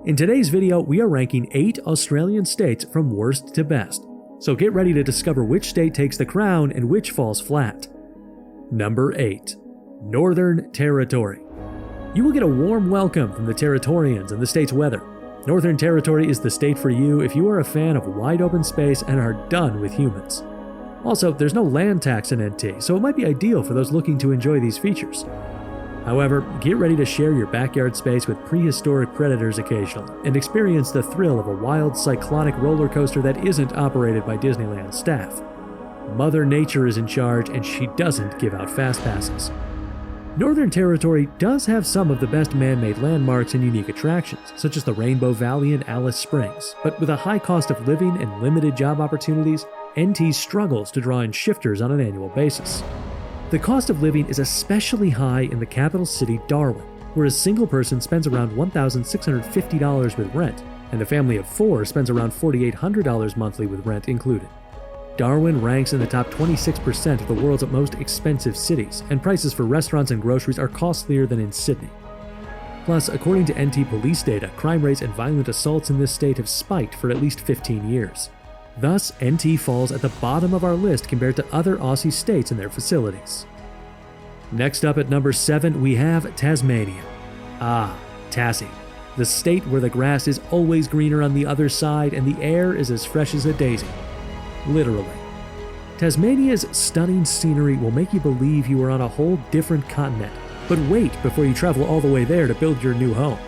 In today's video, we are ranking 8 Australian states from worst to best, so get ready to discover which state takes the crown and which falls flat. Number 8. Northern Territory. You will get a warm welcome from the Territorians and the state's weather. Northern Territory is the state for you if you are a fan of wide open space and are done with humans. Also, there's no land tax in NT, so it might be ideal for those looking to enjoy these features. However, get ready to share your backyard space with prehistoric predators occasionally and experience the thrill of a wild cyclonic roller coaster that isn't operated by Disneyland staff. Mother Nature is in charge and she doesn't give out fast passes. Northern Territory does have some of the best man-made landmarks and unique attractions, such as the Rainbow Valley and Alice Springs, but with a high cost of living and limited job opportunities, NT struggles to draw in shifters on an annual basis. The cost of living is especially high in the capital city Darwin, where a single person spends around $1,650 with rent, and a family of 4 spends around $4,800 monthly with rent included. Darwin ranks in the top 26% of the world's most expensive cities, and prices for restaurants and groceries are costlier than in Sydney. Plus, according to NT police data, crime rates and violent assaults in this state have spiked for at least 15 years. Thus, NT falls at the bottom of our list compared to other Aussie states and their facilities. Next up at number 7, we have Tasmania. Tassie. The state where the grass is always greener on the other side and the air is as fresh as a daisy. Literally. Tasmania's stunning scenery will make you believe you are on a whole different continent, but wait before you travel all the way there to build your new home.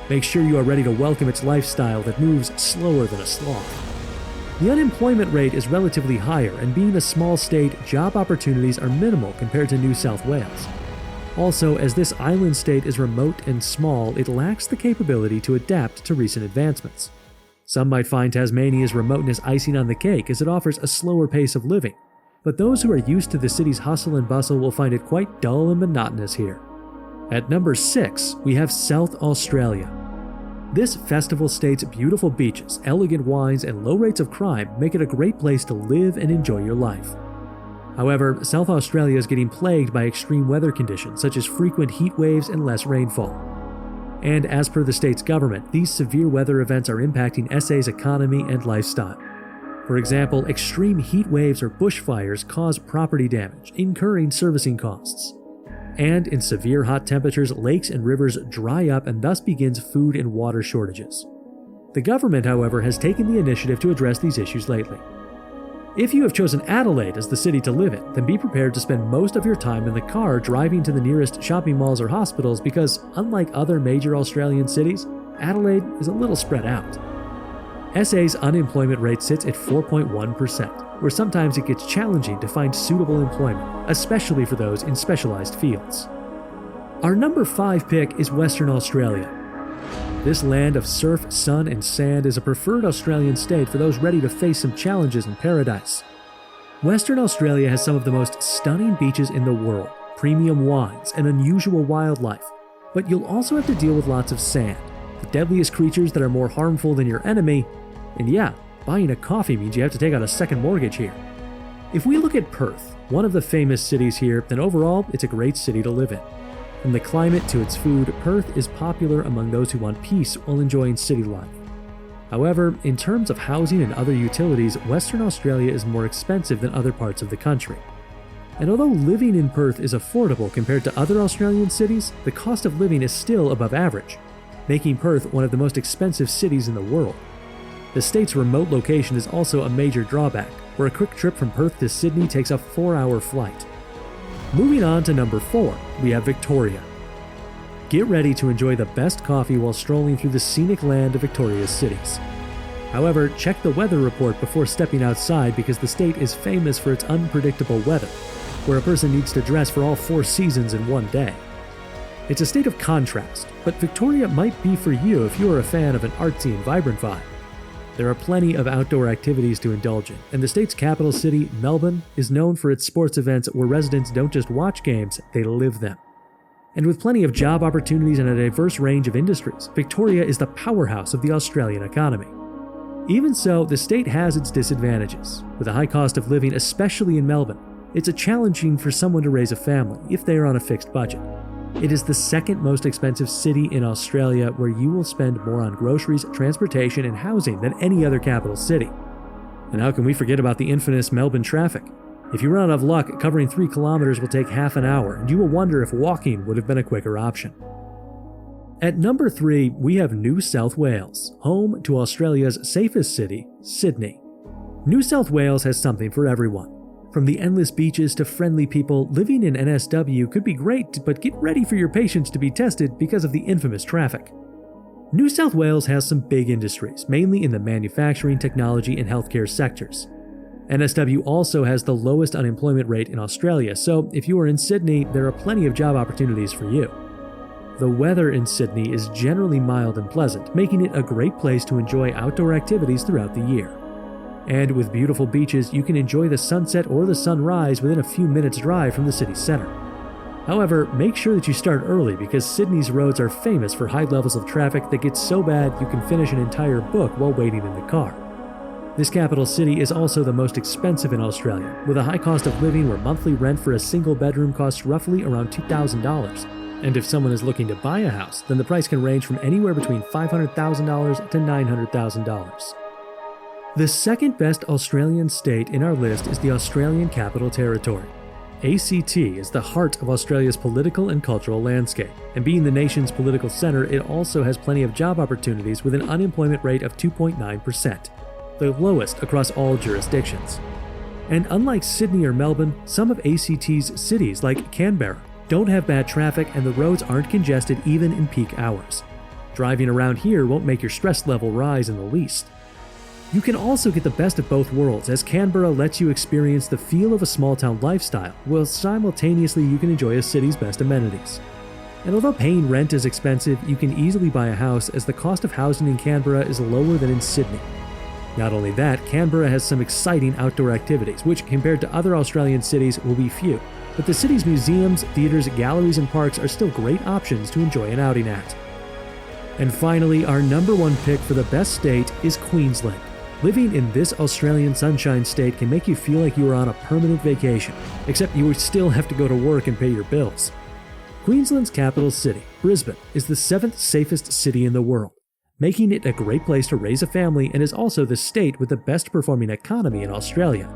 Make sure you are ready to welcome its lifestyle that moves slower than a sloth. The unemployment rate is relatively higher, and being a small state, job opportunities are minimal compared to New South Wales. Also, as this island state is remote and small, it lacks the capability to adapt to recent advancements. Some might find Tasmania's remoteness icing on the cake as it offers a slower pace of living, but those who are used to the city's hustle and bustle will find it quite dull and monotonous here. At number 6, we have South Australia. This festival state's beautiful beaches, elegant wines, and low rates of crime make it a great place to live and enjoy your life. However, South Australia is getting plagued by extreme weather conditions such as frequent heat waves and less rainfall. And as per the state's government, these severe weather events are impacting SA's economy and lifestyle. For example, extreme heat waves or bushfires cause property damage, incurring servicing costs. And in severe hot temperatures, lakes and rivers dry up and thus begins food and water shortages. The government, however, has taken the initiative to address these issues lately. If you have chosen Adelaide as the city to live in, then be prepared to spend most of your time in the car driving to the nearest shopping malls or hospitals because, unlike other major Australian cities, Adelaide is a little spread out. SA's unemployment rate sits at 4.1%, where sometimes it gets challenging to find suitable employment, especially for those in specialized fields. Our number 5 pick is Western Australia. This land of surf, sun, and sand is a preferred Australian state for those ready to face some challenges in paradise. Western Australia has some of the most stunning beaches in the world, premium wines, and unusual wildlife, but you'll also have to deal with lots of sand, the deadliest creatures that are more harmful than your enemy, and yeah, buying a coffee means you have to take out a second mortgage here. If we look at Perth, one of the famous cities here, then overall, it's a great city to live in. From the climate to its food, Perth is popular among those who want peace while enjoying city life. However, in terms of housing and other utilities, Western Australia is more expensive than other parts of the country. And although living in Perth is affordable compared to other Australian cities, the cost of living is still above average, making Perth one of the most expensive cities in the world. The state's remote location is also a major drawback, where a quick trip from Perth to Sydney takes a 4-hour flight. Moving on to number 4, we have Victoria. Get ready to enjoy the best coffee while strolling through the scenic land of Victoria's cities. However, check the weather report before stepping outside because the state is famous for its unpredictable weather, where a person needs to dress for all 4 seasons in one day. It's a state of contrast, but Victoria might be for you if you are a fan of an artsy and vibrant vibe. There are plenty of outdoor activities to indulge in, and the state's capital city, Melbourne, is known for its sports events where residents don't just watch games, they live them. And with plenty of job opportunities and a diverse range of industries, Victoria is the powerhouse of the Australian economy. Even so, the state has its disadvantages. With a high cost of living, especially in Melbourne, it's challenging for someone to raise a family if they are on a fixed budget. It is the second most expensive city in Australia, where you will spend more on groceries, transportation, and housing than any other capital city. And how can we forget about the infamous Melbourne traffic? If you run out of luck, covering 3 kilometers will take half an hour, and you will wonder if walking would have been a quicker option. At number 3, we have New South Wales, home to Australia's safest city, Sydney. New South Wales has something for everyone. From the endless beaches to friendly people, living in NSW could be great, but get ready for your patience to be tested because of the infamous traffic. New South Wales has some big industries, mainly in the manufacturing, technology, and healthcare sectors. NSW also has the lowest unemployment rate in Australia, so if you are in Sydney, there are plenty of job opportunities for you. The weather in Sydney is generally mild and pleasant, making it a great place to enjoy outdoor activities throughout the year. And with beautiful beaches, you can enjoy the sunset or the sunrise within a few minutes' drive from the city center. However, make sure that you start early because Sydney's roads are famous for high levels of traffic that get so bad you can finish an entire book while waiting in the car. This capital city is also the most expensive in Australia, with a high cost of living where monthly rent for a single bedroom costs roughly around $2,000. And if someone is looking to buy a house, then the price can range from anywhere between $500,000 to $900,000. The second best Australian state in our list is the Australian Capital Territory. ACT is the heart of Australia's political and cultural landscape, and being the nation's political center, it also has plenty of job opportunities with an unemployment rate of 2.9%, the lowest across all jurisdictions. And unlike Sydney or Melbourne, some of ACT's cities, like Canberra, don't have bad traffic and the roads aren't congested even in peak hours. Driving around here won't make your stress level rise in the least. You can also get the best of both worlds, as Canberra lets you experience the feel of a small-town lifestyle, while simultaneously you can enjoy a city's best amenities. And although paying rent is expensive, you can easily buy a house as the cost of housing in Canberra is lower than in Sydney. Not only that, Canberra has some exciting outdoor activities, which compared to other Australian cities will be few, but the city's museums, theaters, galleries, and parks are still great options to enjoy an outing at. And finally, our number 1 pick for the best state is Queensland. Living in this Australian sunshine state can make you feel like you are on a permanent vacation, except you would still have to go to work and pay your bills. Queensland's capital city, Brisbane, is the 7th safest city in the world, making it a great place to raise a family, and is also the state with the best performing economy in Australia.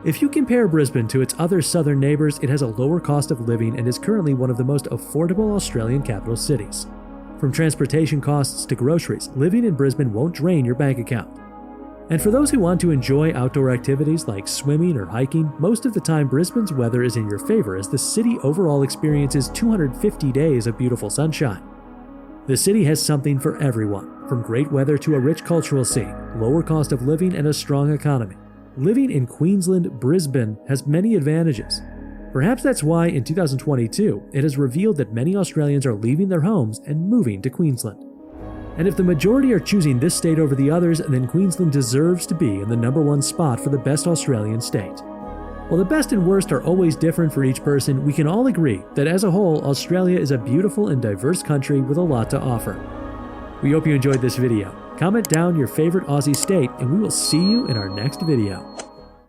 If you compare Brisbane to its other southern neighbours, it has a lower cost of living and is currently one of the most affordable Australian capital cities. From transportation costs to groceries, living in Brisbane won't drain your bank account. And for those who want to enjoy outdoor activities like swimming or hiking, most of the time Brisbane's weather is in your favor, as the city overall experiences 250 days of beautiful sunshine. The city has something for everyone, from great weather to a rich cultural scene, lower cost of living, and a strong economy. Living in Queensland, Brisbane has many advantages. Perhaps that's why in 2022, it has revealed that many Australians are leaving their homes and moving to Queensland. And if the majority are choosing this state over the others, then Queensland deserves to be in the number 1 spot for the best Australian state. While the best and worst are always different for each person, we can all agree that as a whole, Australia is a beautiful and diverse country with a lot to offer. We hope you enjoyed this video. Comment down your favorite Aussie state, and we will see you in our next video.